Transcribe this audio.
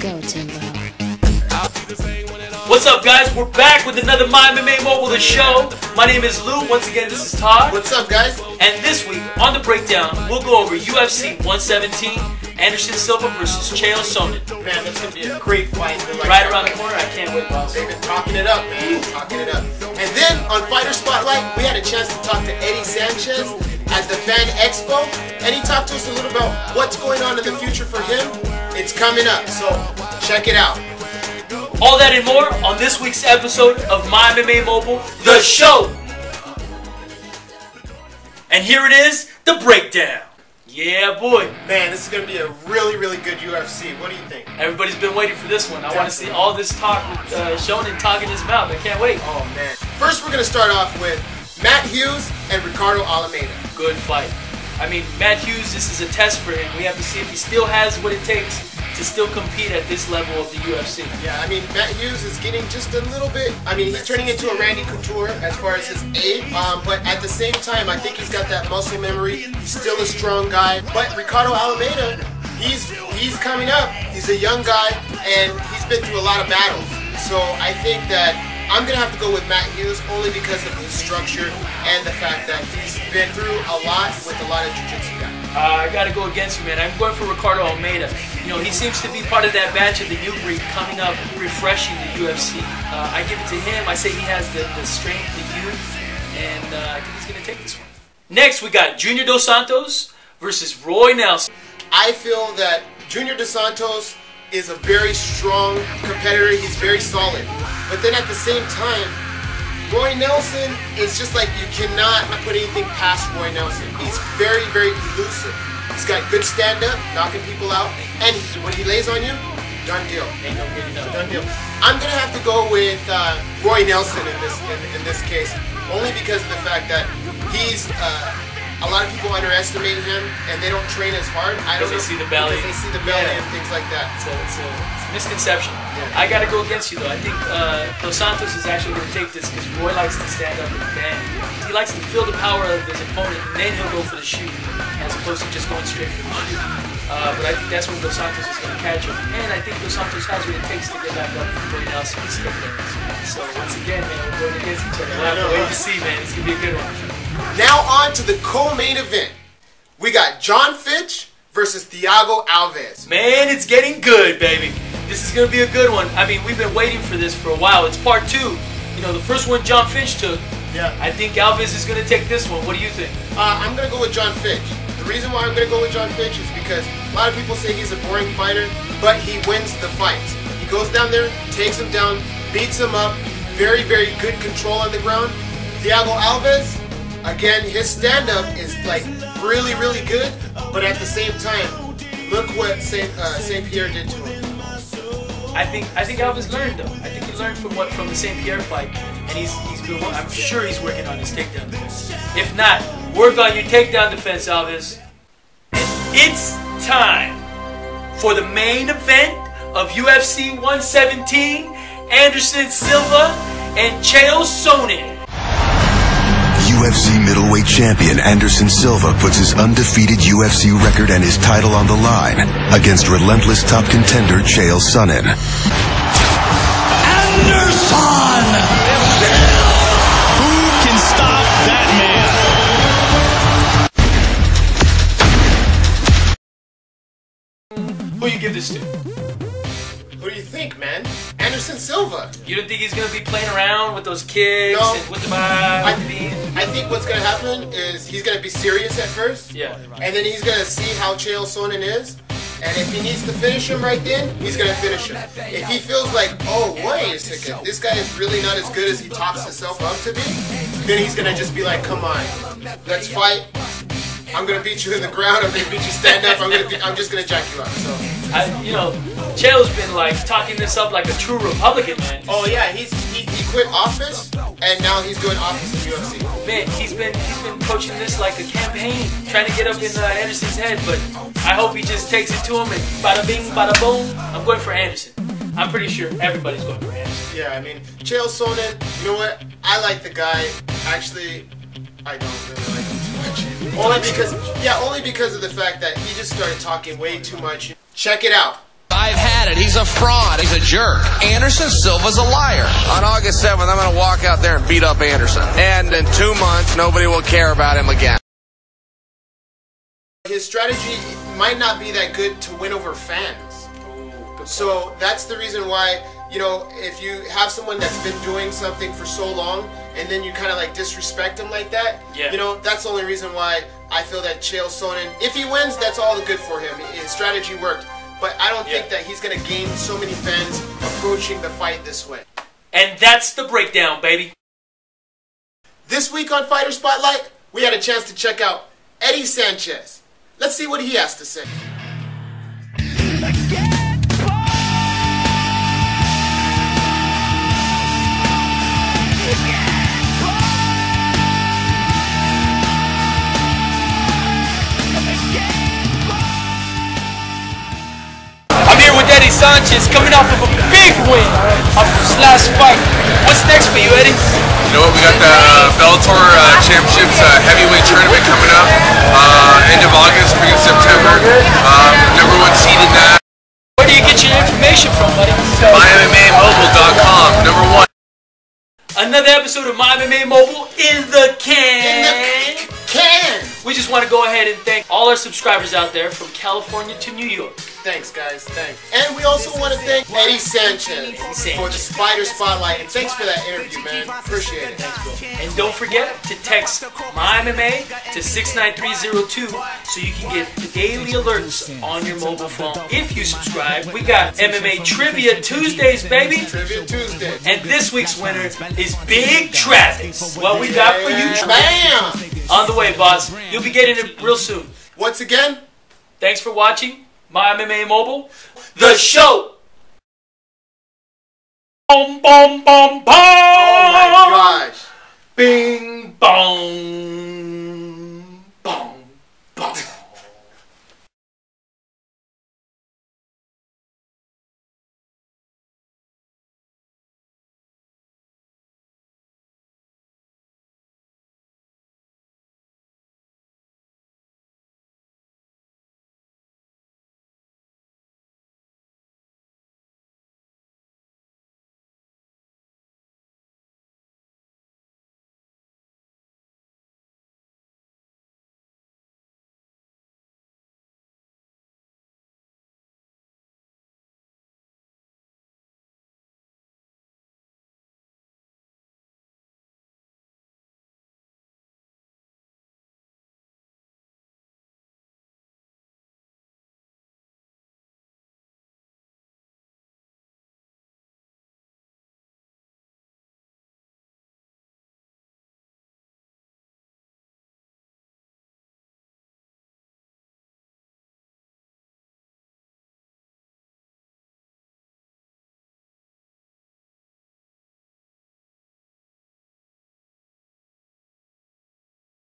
go, Timbo. What's up, guys? We're back with another Mymmamobile, the show. My name is Lou. Once again, this is Todd. What's up, guys? And this week, on the breakdown, we'll go over UFC117, Anderson Silva versus Sonnen. Man, that's going to be a great fight. Right around the corner. I can't wait, boss. They've been talking it up, man. Talking it up. And then, on Fighter Spotlight, we had a chance to talk to Eddie Sanchez at the Fan Expo. And he talked to us a little about what's going on in the future for him. It's coming up, so check it out. All that and more on this week's episode of Mymmamobile, the show. And here it is, the breakdown. Yeah, boy. Man, this is going to be a really, really good UFC. What do you think? Everybody's been waiting for this one. I want to see all this talk with Sonnen talking his mouth. I can't wait. Oh, man. First, we're going to start off with Matt Hughes and Ricardo Alameda. Good fight. I mean, Matt Hughes, this is a test for him. We have to see if he still has what it takes to still compete at this level of the UFC. Yeah, I mean, Matt Hughes is getting just a little bit, I mean, he's turning into a Randy Couture as far as his age, but at the same time, I think he's got that muscle memory. He's still a strong guy. But Ricardo Alameda, he's coming up. He's a young guy, and he's been through a lot of battles. So I think that I'm going to have to go with Matt Hughes only because of his structure and the fact that he's been through a lot with a lot of jiu-jitsu guys. I got to go against you, man. I'm going for Ricardo Almeida. You know, he seems to be part of that batch of the new breed coming up, refreshing the UFC. I give it to him. I say he has the strength, the youth, and I think he's going to take this one. Next, we got Junior Dos Santos versus Roy Nelson. I feel that Junior Dos Santos is a very strong competitor. He's very solid. But then at the same time, Roy Nelson is just like, you cannot put anything past Roy Nelson. He's very, very elusive. He's got good stand-up, knocking people out, and when he lays on you, done deal. Ain't no getting up. Done deal. I'm gonna have to go with Roy Nelson in this case, only because of the fact that he's a lot of people underestimate him, and they don't train as hard. Because they see the belly. Because they see the belly and things like that. It's a misconception. Yeah. I got to go against you, though. I think Dos Santos is actually going to take this because Roy likes to stand up and bang. He likes to feel the power of his opponent, and then he'll go for the shoot, as opposed to just going straight for the shoot. But I think that's where Dos Santos is going to catch him. And I think Dos Santos has what it takes to get back up for Roy Nelson. So once again, man, we're going against each other. We'll have to wait to see, man. It's going to be a good one. Now on to the co-main event. We got John Fitch versus Thiago Alves. Man, it's getting good, baby. This is going to be a good one. I mean, we've been waiting for this for a while. It's part two. You know, the first one John Fitch took. Yeah. I think Alves is going to take this one. What do you think? I'm going to go with John Fitch. The reason why I'm going to go with John Fitch is because a lot of people say he's a boring fighter, but he wins the fights. He goes down there, takes him down, beats him up. Very, very good control on the ground. Thiago Alves, again, his stand-up is like really, really good, but at the same time, look what St. Pierre did to him. I think Alves learned though. I think he learned from the St. Pierre fight, and he's been. I'm sure he's working on his takedown defense. If not, work on your takedown defense, Alves. It's time for the main event of UFC 117: Anderson Silva and Sonnen. UFC middleweight champion Anderson Silva puts his undefeated UFC record and his title on the line against relentless top contender Sonnen. Anderson! Who can stop that man? Who you give this to? Who do you think, man? Anderson Silva. You don't think he's going to be playing around with those kicks and with the I think what's going to happen is he's going to be serious at first. Yeah. And then he's going to see how Sonnen is. And if he needs to finish him right then, he's going to finish him. If he feels like, oh, wait a second, this guy is really not as good as he talks himself up to be, then he's going to just be like, come on, let's fight. I'm going to beat you in the ground. I'm going to beat you stand up. I'm just going to jack you up. So, you know, Chael's been like talking this up like a true Republican, man. Oh yeah, he quit office and now he's doing office in UFC. Man, he's been coaching this like a campaign, trying to get up in Anderson's head. But I hope he just takes it to him and bada bing, bada boom. I'm going for Anderson. I'm pretty sure everybody's going for Anderson. Yeah, I mean, Sonnen. You know what? I like the guy. Actually, I don't really like him too much. Only because of the fact that he just started talking way too much. Check it out. I've had it. He's a fraud. He's a jerk. Anderson Silva's a liar. On August 7th, I'm going to walk out there and beat up Anderson. And in 2 months, nobody will care about him again. His strategy might not be that good to win over fans. So that's the reason why, you know, if you have someone that's been doing something for so long and then you kind of like disrespect him like that, you know, that's the only reason why I feel that Chael Sonnen, if he wins, that's all the good for him. His strategy worked. But I don't think that he's going to gain so many fans approaching the fight this way. And that's the breakdown, baby. This week on Fighter Spotlight, we had a chance to check out Eddie Sanchez. Let's see what he has to say. I'm here with Eddie Sanchez, coming off of a big win off of his last fight. What's next for you, Eddie? You know what? We got the Bellator Championships heavyweight tournament coming up end of August, beginning of September. #1 seed in that. Where do you get your information from, buddy? Mymmamobile.com, #1. Another episode of My MMA Mobile in the can. In the can. We just want to go ahead and thank all our subscribers out there from California to New York. Thanks, guys. Thanks. And we also want to thank Eddie Sanchez for the Fighter Spotlight. And thanks for that interview, man. Appreciate it. Thanks, bro. And don't forget to text MyMMA to 69302 so you can get the daily alerts on your mobile phone. If you subscribe, we got MMA Trivia Tuesdays, baby. Trivia Tuesday. And this week's winner is Big Travis. What we got for you, Travis? Bam! On the way, boss. You'll be getting it real soon. Once again, thanks for watching My MMA Mobile, the show. Boom, boom, boom, boom. oh my gosh. Bing, bong.